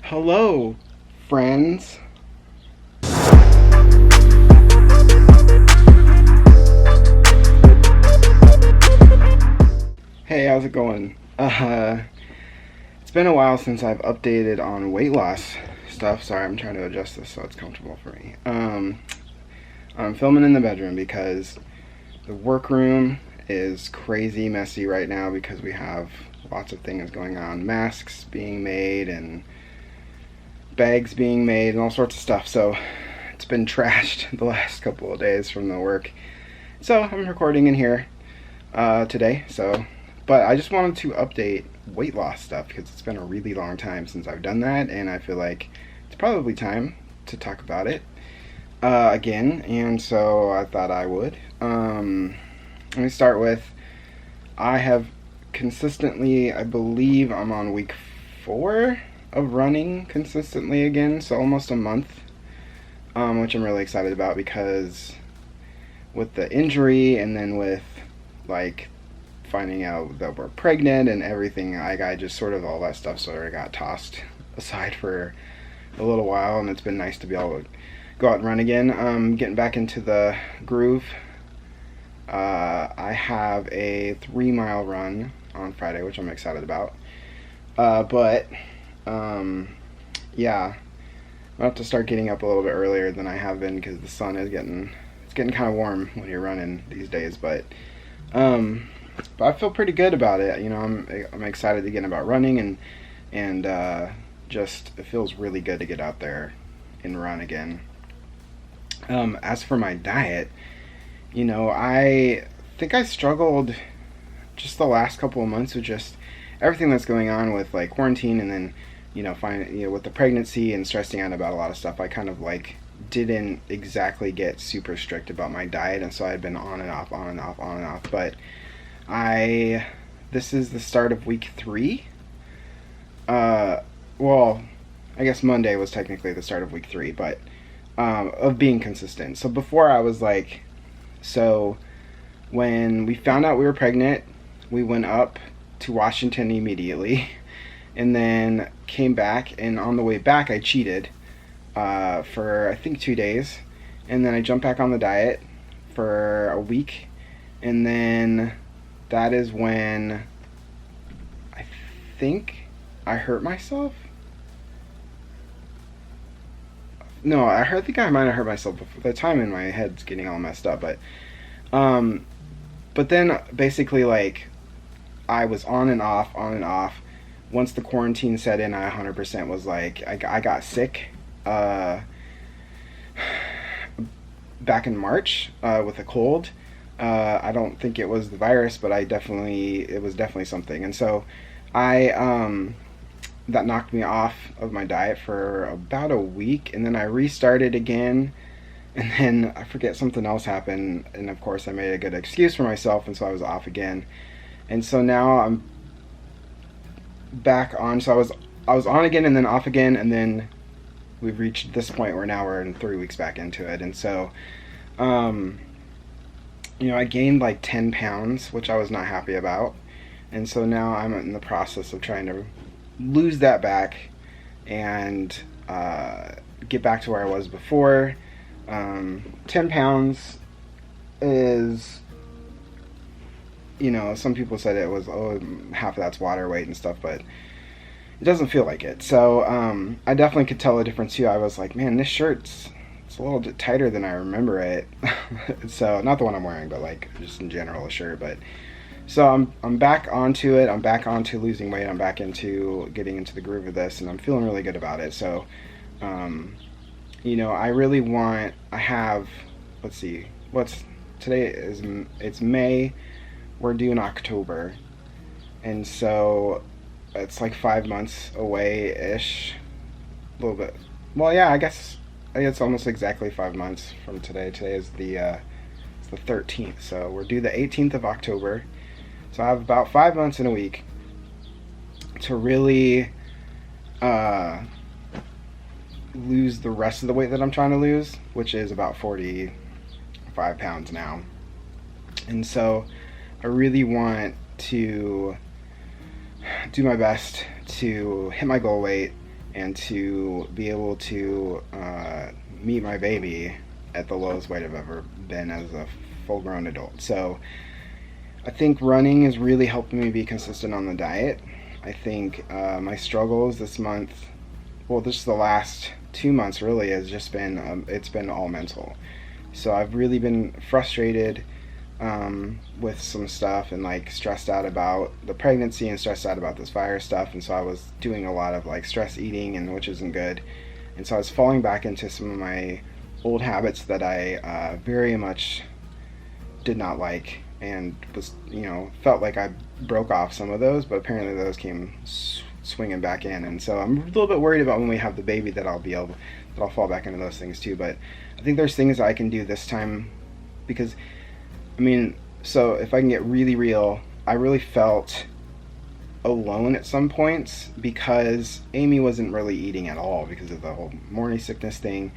Hello, friends. Hey, how's it going? It's been a while since I've updated on weight loss stuff. Sorry, I'm trying to adjust this so it's comfortable for me. I'm filming in the bedroom because the workroom is crazy messy right now because we have lots of things going on. Masks being made and bags being made and all sorts of stuff. So it's been trashed the last couple of days from the work. So I'm recording in here today. But I just wanted to update weight loss stuff because it's been a really long time since I've done that, and I feel like it's probably time to talk about it again, and so I thought I would. Let me start with, I have consistently, I believe I'm on week 4 of running consistently again, so almost a month, which I'm really excited about because with the injury and then with like finding out that we're pregnant and everything, I just sort of all that stuff sort of got tossed aside for a little while, and it's been nice to be able to go out and run again. Getting back into the groove. I have a 3-mile run on Friday, which I'm excited about. Yeah, I'll have to start getting up a little bit earlier than I have been because the sun is getting kind of warm when you're running these days. But I feel pretty good about it. You know, I'm excited again about running, and just it feels really good to get out there and run again. As for my diet, you know, I think I struggled just the last couple of months with just everything that's going on with like quarantine, and then with the pregnancy and stressing out about a lot of stuff. I kind of like didn't exactly get super strict about my diet, and so I'd been on and off. But this is the start of week 3. Well, I guess Monday was technically the start of week 3, but of being consistent. So before I was like, so when we found out we were pregnant, we went up to Washington immediately, and then came back, and on the way back I cheated for I think 2 days, and then I jumped back on the diet for a week, and then that is when I think I hurt myself. No, I think I might have hurt myself before. The time in my head's getting all messed up, but then basically like I was on and off. Once the quarantine set in, I 100% was like, I got sick back in March with a cold. I don't think it was the virus, but it was definitely something. And so that knocked me off of my diet for about a week, and then I restarted again, and then I forget something else happened, and of course I made a good excuse for myself, and so I was off again. And so now I'm back on. So I was on again and then off again, and then we've reached this point where now we're in 3 weeks back into it. And so I gained like 10 pounds, which I was not happy about. And so now I'm in the process of trying to lose that back and get back to where I was before. 10 pounds is, some people said it was, half of that's water weight and stuff, but it doesn't feel like it. So I definitely could tell a difference too. I was like, man, this shirt's a little bit tighter than I remember it. So not the one I'm wearing, but like just in general a shirt. But so I'm back onto it. I'm back onto losing weight. I'm back into getting into the groove of this, and I'm feeling really good about it. So I really want, let's see, it's May, we're due in October, and so it's like 5 months away-ish, a little bit. Well, yeah, I guess it's almost exactly 5 months from today. Today is it's the 13th, so we're due the 18th of October. So I have about 5 months and a week to really lose the rest of the weight that I'm trying to lose, which is about 45 pounds now. And so I really want to do my best to hit my goal weight and to be able to meet my baby at the lowest weight I've ever been as a full-grown adult. So I think running is really helping me be consistent on the diet. I think my struggles this month, well, this is the last 2 months really, has just been, it's been all mental. So I've really been frustrated with some stuff, and like stressed out about the pregnancy and stressed out about this virus stuff. And so I was doing a lot of like stress eating, and which isn't good. And so I was falling back into some of my old habits that I very much did not like, and was, felt like I broke off some of those, but apparently those came swinging back in. And so I'm a little bit worried about when we have the baby that I'll fall back into those things too. But I think there's things I can do this time, because so if I can get really real, I really felt alone at some points because Amy wasn't really eating at all because of the whole morning sickness thing.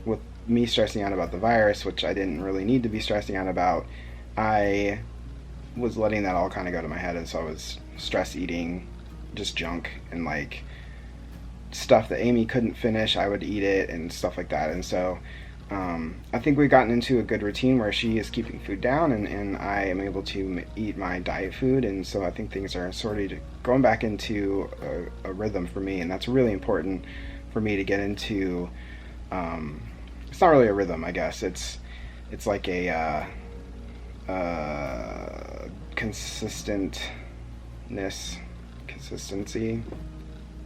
With me stressing out about the virus, which I didn't really need to be stressing out about, I was letting that all kind of go to my head, and so I was stress eating just junk and like stuff that Amy couldn't finish. I would eat it and stuff like that. And so I think we've gotten into a good routine where she is keeping food down, and I am able to eat my diet food. And so I think things are sort of going back into a rhythm for me, and that's really important for me to get into. It's not really a rhythm, I guess. It's like a consistency.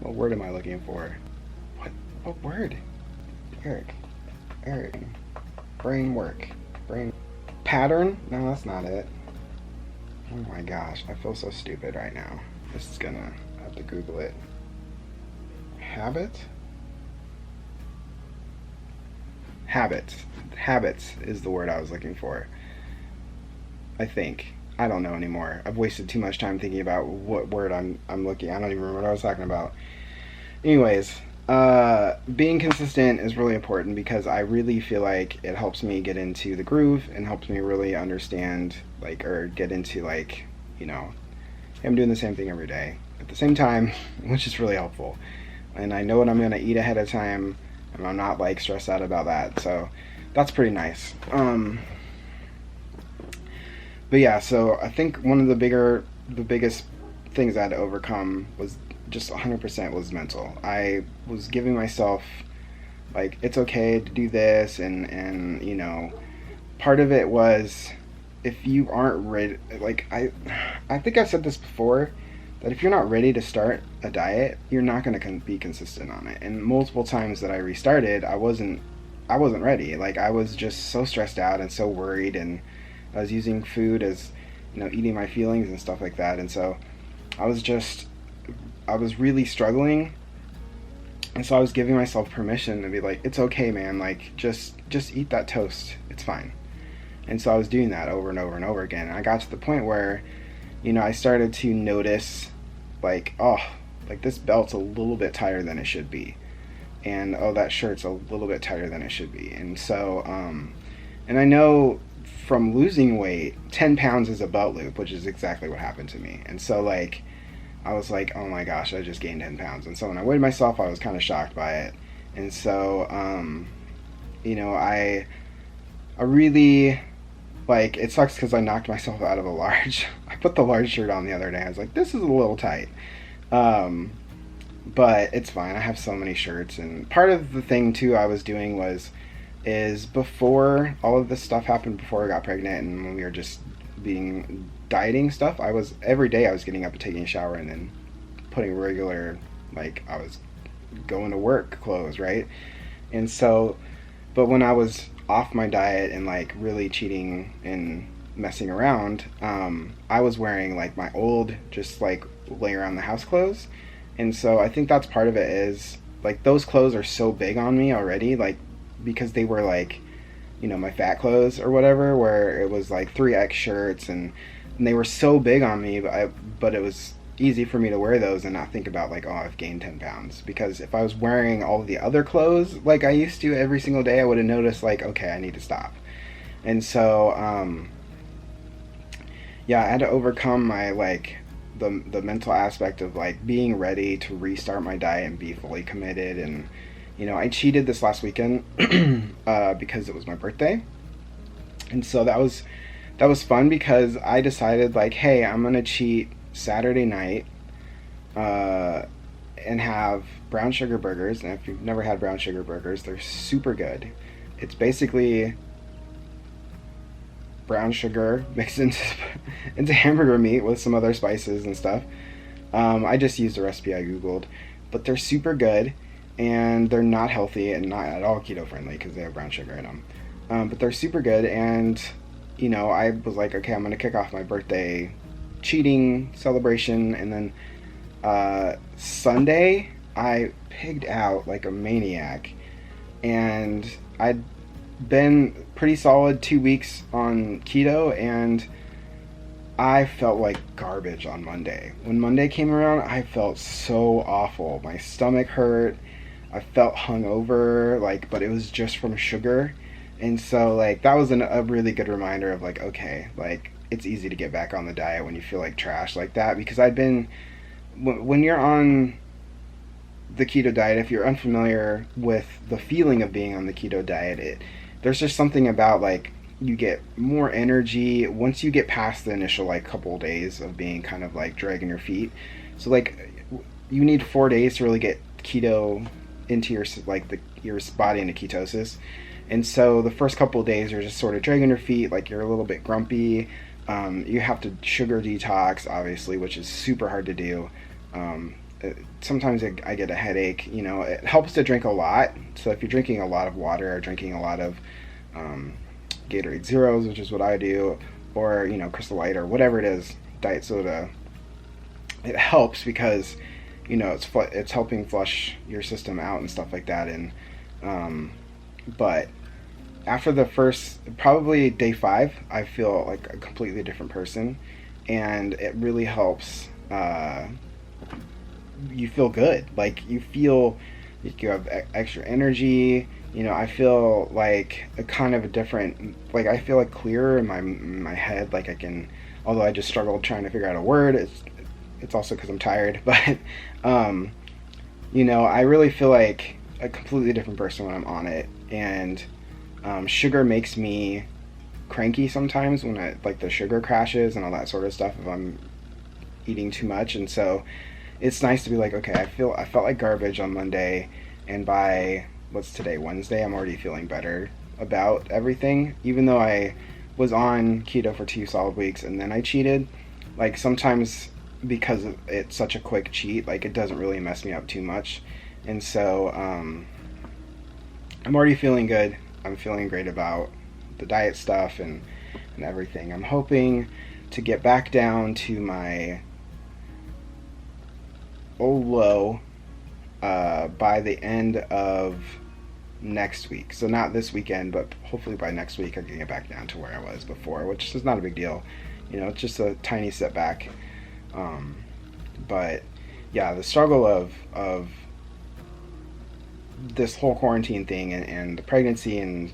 What word am I looking for? What word? Eric. Brain pattern? No, that's not it. Oh my gosh, I feel so stupid right now. This is gonna have to Google it. Habits is the word I was looking for. I think. I don't know anymore. I've wasted too much time thinking about what word I'm looking. I don't even remember what I was talking about. Anyways, being consistent is really important because I really feel like it helps me get into the groove and helps me really understand, like, or get into, like, I'm doing the same thing every day at the same time, which is really helpful. And I know what I'm going to eat ahead of time, and I'm not, like, stressed out about that. So that's pretty nice. But yeah, so I think one of the biggest things I had to overcome was just 100% was mental. I was giving myself, like, it's okay to do this, and part of it was, if you aren't ready, like, I think I've said this before, that if you're not ready to start a diet, you're not going to be consistent on it. And multiple times that I restarted, I wasn't ready. Like, I was just so stressed out and so worried, and I was using food as, eating my feelings and stuff like that. And so I was really struggling. And so I was giving myself permission to be like, it's okay, man. Like, just eat that toast. It's fine. And so I was doing that over and over and over again. And I got to the point where, I started to notice, like, this belt's a little bit tighter than it should be. And, that shirt's a little bit tighter than it should be. And so, and I know from losing weight, 10 pounds is a belt loop, which is exactly what happened to me. And so, like, I was like, oh my gosh, I just gained 10 pounds. And so when I weighed myself, I was kind of shocked by it. And so, I really, like, it sucks because I knocked myself out of a large. I put the large shirt on the other day. I was like, this is a little tight. But it's fine. I have so many shirts. And part of the thing, too, I was doing is before all of this stuff happened, before I got pregnant and when we were just dieting stuff, every day I was getting up and taking a shower and then putting regular, like, I was going to work clothes, right? And so, but when I was off my diet and, like, really cheating and messing around, I was wearing, like, my old, just, like, lay around the house clothes. And so I think that's part of it is, like, those clothes are so big on me already, like, because they were, like, my fat clothes or whatever, where it was like 3X shirts, and they were so big on me, but it was easy for me to wear those and not think about, like, I've gained 10 pounds. Because if I was wearing all of the other clothes like I used to every single day, I would have noticed, like, okay, I need to stop. And so, I had to overcome my the mental aspect of like being ready to restart my diet and be fully committed. And I cheated this last weekend because it was my birthday, and so that was fun because I decided like, hey, I'm gonna cheat Saturday night and have brown sugar burgers. And if you've never had brown sugar burgers, they're super good. It's basically brown sugar mixed into hamburger meat with some other spices and stuff. I just used a recipe I googled, but they're super good, and they're not healthy and not at all keto friendly because they have brown sugar in them. But they're super good, and I was like, okay, I'm gonna kick off my birthday cheating celebration. And then Sunday I pigged out like a maniac, and I'd been pretty solid 2 weeks on keto, and I felt like garbage on Monday. When Monday came around, I felt so awful. My stomach hurt. I felt hungover, but it was just from sugar. And so that was a really good reminder of okay, it's easy to get back on the diet when you feel like trash like that. Because when you're on the keto diet, if you're unfamiliar with the feeling of being on the keto diet, there's just something about you get more energy once you get past the initial couple of days of being kind of dragging your feet. So you need 4 days to really get keto into your your body into ketosis. And so the first couple of days are just sort of dragging your feet, you're a little bit grumpy. You have to sugar detox, obviously, which is super hard to do. Sometimes I get a headache. It helps to drink a lot. So if you're drinking a lot of water or drinking a lot of Gatorade Zeros, which is what I do, or Crystal Light or whatever it is, diet soda, it helps because it's helping flush your system out and stuff like that. And but after the first, probably day 5, I feel like a completely different person, and it really helps. You feel good. You feel like you have extra energy. I feel like a kind of a different, I feel clearer in my head. I can, although I just struggled trying to figure out a word, it's also because I'm tired. But, I really feel like a completely different person when I'm on it. And sugar makes me cranky sometimes when the sugar crashes and all that sort of stuff if I'm eating too much. And so it's nice to be okay, I felt like garbage on Monday, and by what's today, Wednesday, I'm already feeling better about everything. Even though I was on keto for 2 solid weeks and then I cheated, sometimes because it's such a quick cheat, it doesn't really mess me up too much. And so I'm already feeling good. I'm feeling great about the diet stuff and everything. I'm hoping to get back down to my old low by the end of next week. So not this weekend, but hopefully by next week I can get back down to where I was before, which is not a big deal. It's just a tiny setback. But yeah, the struggle of this whole quarantine thing and the pregnancy and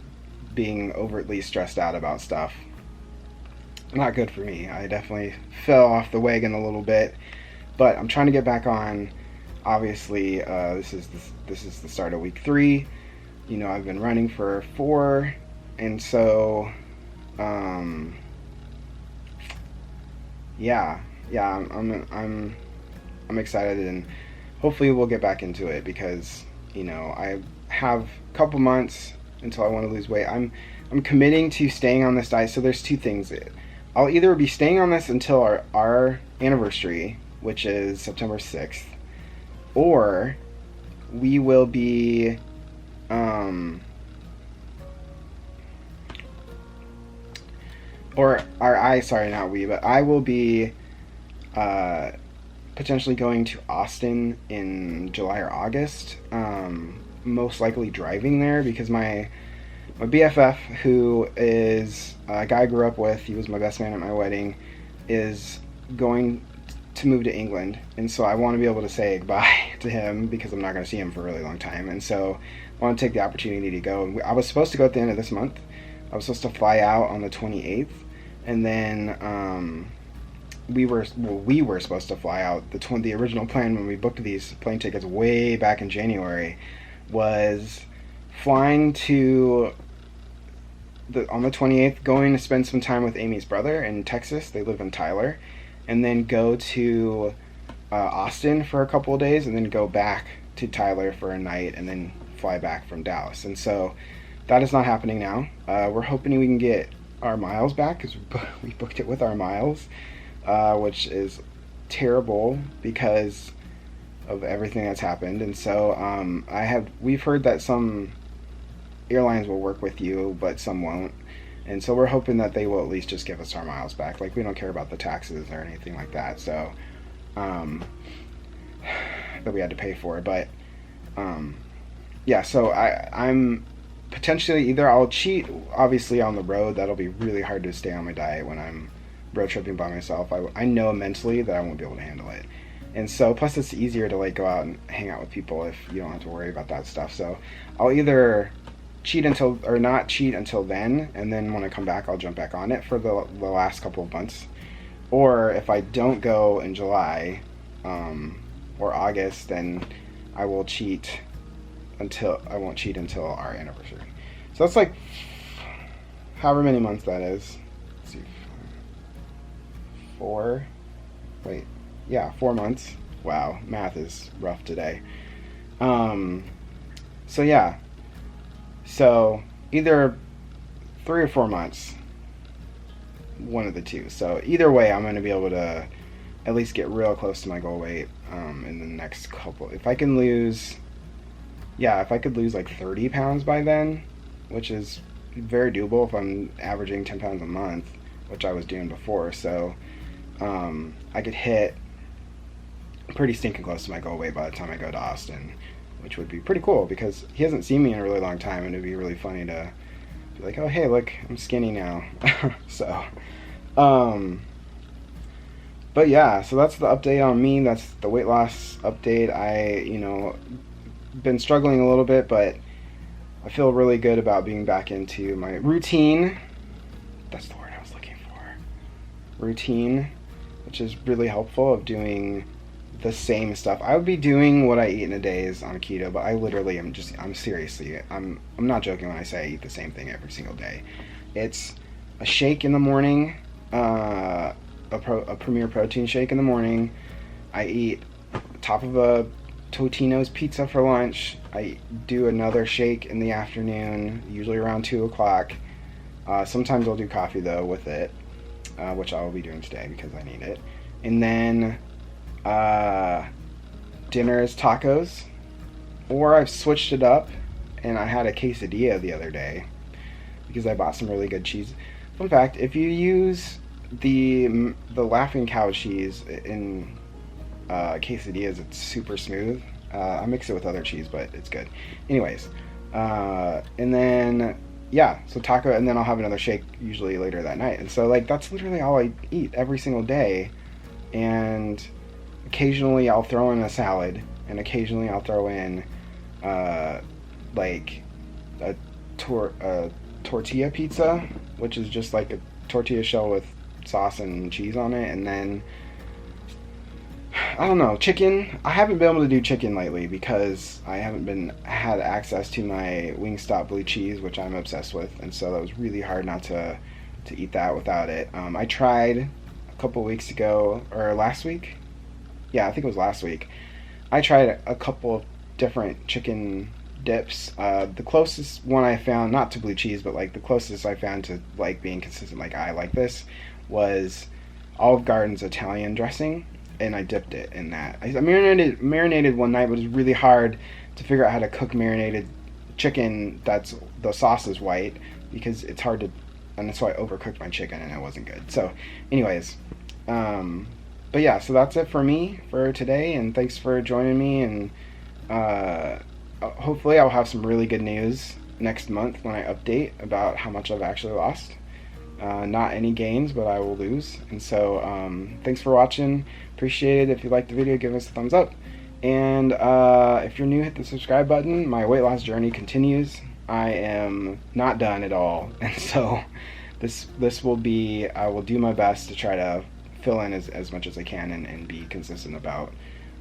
being overtly stressed out about stuff, not good for me. I definitely fell off the wagon a little bit, but I'm trying to get back on. Obviously, this is the start of week 3. I've been running for 4, and so I'm excited, and hopefully we'll get back into it because I have a couple months until I want to lose weight. I'm committing to staying on this diet. So there's 2 things. I'll either be staying on this until our anniversary, which is September 6th, or we will be I will be potentially going to Austin in July or August, most likely driving there because my BFF, who is a guy I grew up with, he was my best man at my wedding, is going to move to England, and so I want to be able to say goodbye to him because I'm not going to see him for a really long time. And so I want to take the opportunity to go. I was supposed to go at the end of this month. I was supposed to fly out on the 28th, and then we were supposed to fly out. The original plan when we booked these plane tickets way back in January was flying to on the 28th, going to spend some time with Amy's brother in Texas. They live in Tyler, and then go to Austin for a couple of days, and then go back to Tyler for a night, and then fly back from Dallas. And so that is not happening now. We're hoping we can get our miles back, because we booked it with our miles, which is terrible because of everything that's happened. And so we've heard that some airlines will work with you, but some won't. And so we're hoping that they will at least just give us our miles back. Like, we don't care about the taxes or anything like that. So that we had to pay for. But yeah, so I'm potentially either I'll cheat, obviously, on the road. That'll be really hard to stay on my diet when I'm road tripping by myself. I know mentally that I won't be able to handle it. And so, plus it's easier to like go out and hang out with people if you don't have to worry about that stuff. So I'll either cheat until, or not cheat until then, and then when I come back I'll jump back on it for the last couple of months. Or if I don't go in July or August, then I won't cheat until our anniversary. So that's like however many months that is. Let's see. 4 months. Wow, math is rough today. So yeah. So either 3 or 4 months, one of the two. So either way, I'm going to be able to at least get real close to my goal weight in the next couple. If I could lose like 30 pounds by then, which is very doable if I'm averaging 10 pounds a month, which I was doing before. So I could hit pretty stinking close to my goal weight by the time I go to Austin, which would be pretty cool because he hasn't seen me in a really long time, and it'd be really funny to be like, oh hey, look, I'm skinny now. So but yeah, so that's the update on me. That's the weight loss update. I been struggling a little bit, but I feel really good about being back into my routine. That's the word I was looking for. Routine, which is really helpful, of doing the same stuff. I would be doing what I eat in a day is on keto, but I literally I'm not joking when I say I eat the same thing every single day. It's a shake in the morning, a Premier Protein shake in the morning. I eat top of a Totino's pizza for lunch. I do another shake in the afternoon, usually around 2 o'clock. Sometimes I'll do coffee though with it, which I will be doing today because I need it. And then dinner is tacos, or I've switched it up and I had a quesadilla the other day because I bought some really good cheese. Fun fact, if you use the Laughing Cow cheese in quesadillas, it's super smooth. I mix it with other cheese, but it's good. Anyways, and then so taco, and then I'll have another shake usually later that night. And so like that's literally all I eat every single day. And occasionally I'll throw in a salad, and occasionally I'll throw in like a tortilla pizza, which is just like a tortilla shell with sauce and cheese on it. And then I don't know, chicken. I haven't been able to do chicken lately because I haven't had access to my Wingstop blue cheese, which I'm obsessed with, and so that was really hard not to eat that without it. I tried a couple weeks ago, or last week. Yeah, I think it was last week. I tried a couple of different chicken dips. The closest one I found, not to blue cheese, but like the closest I found to like being consistent, like I like this, was Olive Garden's Italian dressing, and I dipped it in that. I marinated one night, but it was really hard to figure out how to cook marinated chicken that's the sauce is white, because it's hard to, and so I overcooked my chicken and it wasn't good. So anyways, but yeah, so that's it for me for today, and thanks for joining me, and hopefully I'll have some really good news next month when I update about how much I've actually lost. Not any gains, but I will lose. And so thanks for watching. Appreciate it. If you liked the video, give us a thumbs up. And if you're new, hit the subscribe button. My weight loss journey continues. I am not done at all. And so this will be, I will do my best to try to fill in as much as I can and be consistent about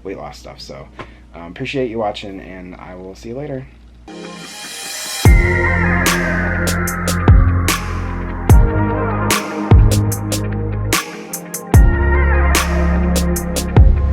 weight loss stuff. So appreciate you watching, and I will see you later.